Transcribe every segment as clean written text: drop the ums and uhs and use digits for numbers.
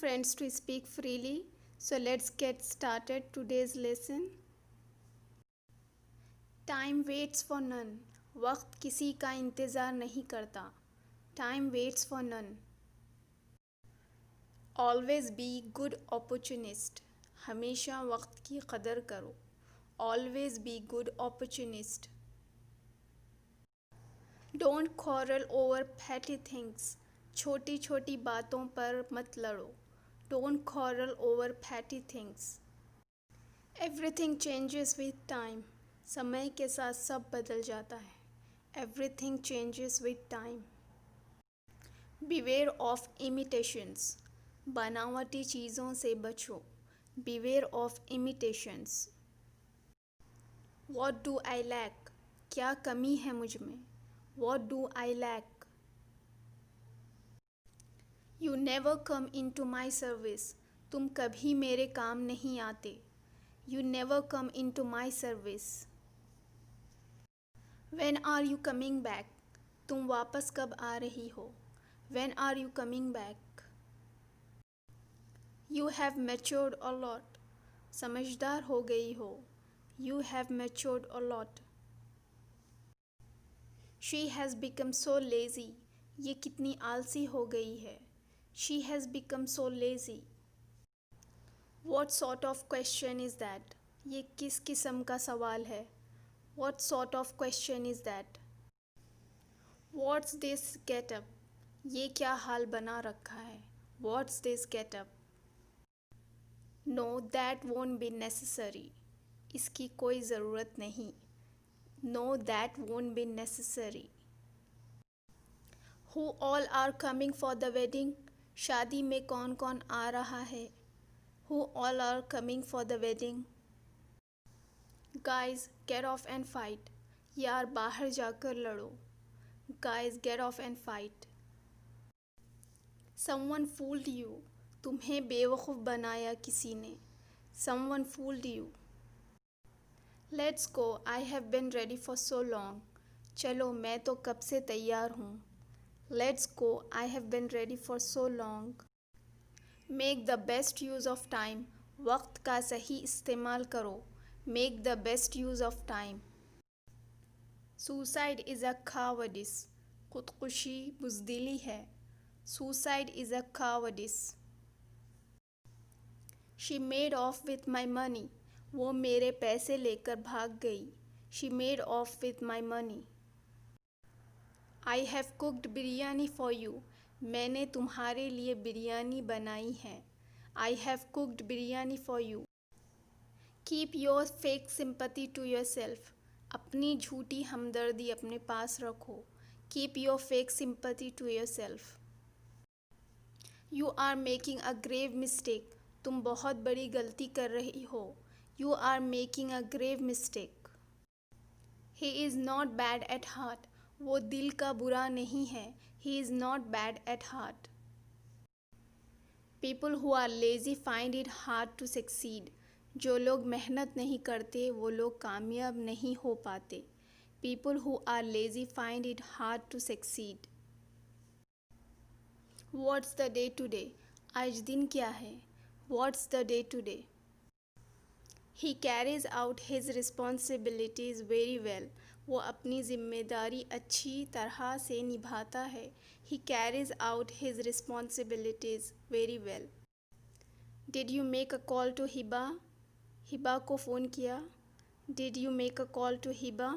friends to speak freely. So let's get started today's lesson. Time waits for none. वक्त किसी का इंतज़ार नहीं करता. Time waits for none. Always be good opportunist. हमेशा वक्त की कदर करो. Always be good opportunist. Don't quarrel over petty things. छोटी छोटी बातों पर मत लड़ो. Don't quarrel over petty things. Everything changes with time. समय के साथ सब बदल जाता है. Everything changes with time. Beware of imitations. बनावटी चीज़ों से बचो. Beware of imitations. What do I lack? क्या कमी है मुझ में? What do I lack? You never come into my service. तुम कभी मेरे काम नहीं आते. You never come into my service. When are you coming back? तुम वापस कब आ रही हो? When are you coming back? You have matured a lot. समझदार हो गई हो. You have matured a lot. She has become so lazy. ये कितनी आलसी हो गई है. She has become so lazy. What sort of question is that? ये किस किस्म का सवाल है? What sort of question is that? What's this get up? ये क्या हाल बना रखा है? What's this get up? No, that won't be necessary. इसकी कोई ज़रूरत नहीं. No, that won't be necessary. Who all are coming for the wedding? शादी में कौन कौन आ रहा है? Who all are coming for the wedding? Guys, get off and fight. यार बाहर जाकर लड़ो. Guys, get off and fight. Someone fooled you. तुम्हें बेवकूफ़ बनाया किसी ने. Someone fooled you. Let's go. I have been ready for so long. चलो मैं तो कब से तैयार हूँ. Let's go. I have been ready for so long. Make the best use of time. वक्त का सही इस्तेमाल करो. Make the best use of time. Suicide is a cowardice. खुदकुशी बुज़दिली है. Suicide is a cowardice. She made off with my money. वो मेरे पैसे लेकर भाग गई. She made off with my money. I have cooked biryani for you. मैंने तुम्हारे लिए बिरयानी बनाई है. I have cooked biryani for you. Keep your fake sympathy to yourself. अपनी झूठी हमदर्दी अपने पास रखो. Keep your fake sympathy to yourself. You are making a grave mistake. तुम बहुत बड़ी गलती कर रही हो. You are making a grave mistake. He is not bad at heart. वो दिल का बुरा नहीं है. He is not bad at heart. People who are lazy find it hard to succeed. जो लोग मेहनत नहीं करते वो लोग कामयाब नहीं हो पाते. People who are lazy find it hard to succeed. What's the day today? आज दिन क्या है? What's the day today? He carries out his responsibilities very well. वो अपनी ज़िम्मेदारी अच्छी तरह से निभाता है. He carries out his responsibilities very well. Did you make a call to Hiba? Hiba को फ़ोन किया. Did you make a call to Hiba?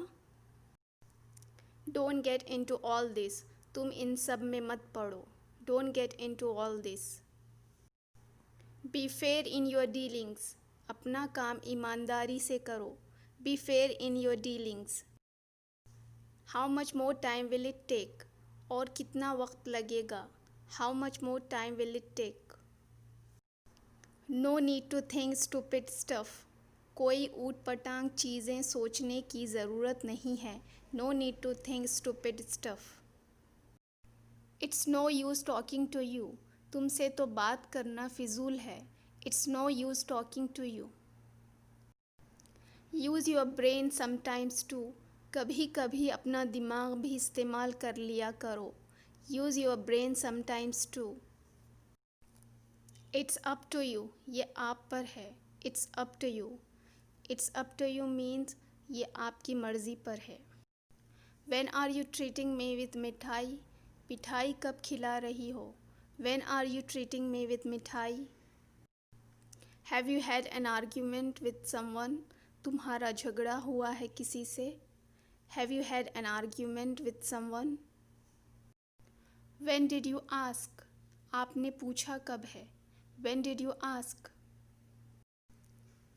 Don't get into all this. तुम इन सब में मत पड़ो. Don't get into all this. Be fair in your dealings. अपना काम ईमानदारी से करो. Be fair in your dealings. How much more time will it take? और कितना वक्त लगेगा? How much more time will it take? No need to think stupid stuff. कोई ऊट-पटांग चीज़ें सोचने की ज़रूरत नहीं है. No need to think stupid stuff. It's no use talking to you. तुमसे तो बात करना फिजूल है. It's no use talking to you. Use your brain sometimes too. कभी कभी अपना दिमाग भी इस्तेमाल कर लिया करो. Use your brain sometimes too. It's up to you, ये आप पर है। It's up to you. It's up to you means ये आपकी मर्ज़ी पर है। When are you treating me with mithai, मिठाई कब खिला रही हो। When are you treating me with mithai. Have you had an argument with someone, तुम्हारा झगड़ा हुआ है किसी से। Have you had an argument with someone. When did you ask, आपने पूछा कब है। When did you ask.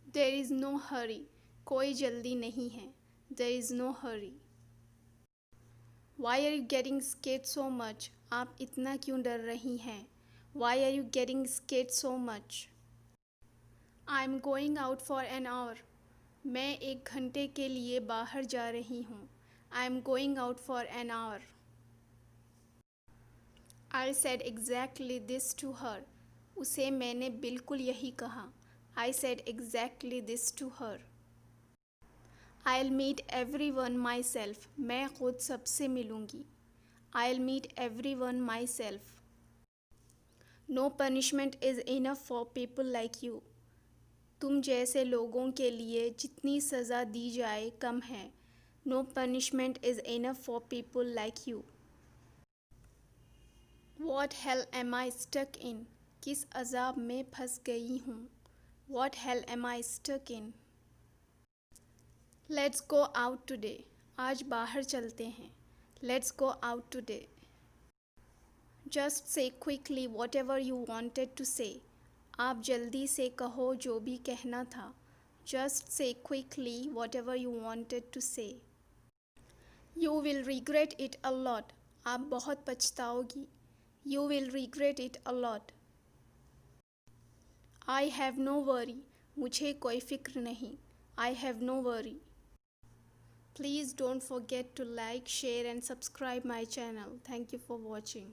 There is no hurry, कोई जल्दी नहीं है। There is no hurry. Why are you getting scared so much, आप इतना क्यों डर रही हैं। Why are you getting scared so much. I am going out for an hour, मैं 1 घंटे के लिए बाहर जा रही हूँ। I am going out for an hour. I said exactly this to her, उसे मैंने बिल्कुल यही कहा। I said exactly this to her. I will meet everyone myself, मैं खुद सबसे मिलूँगी। I will meet everyone myself. No punishment is enough for people like you, तुम जैसे लोगों के लिए जितनी सज़ा दी जाए कम है। No punishment is enough for people like you. What hell am I stuck in, किस अजाब में फंस गई हूँ। What hell am I stuck in. Let's go out today, आज बाहर चलते हैं। Let's go out today. Just say quickly whatever you wanted to say, आप जल्दी से कहो जो भी कहना था। Just say quickly whatever you wanted to say. You will regret it a lot, आप बहुत पछताओगी। You will regret it a lot. I have no worry, मुझे कोई फ़िक्र नहीं। I have no worry. Please don't forget to like, share and subscribe my channel. Thank you for watching.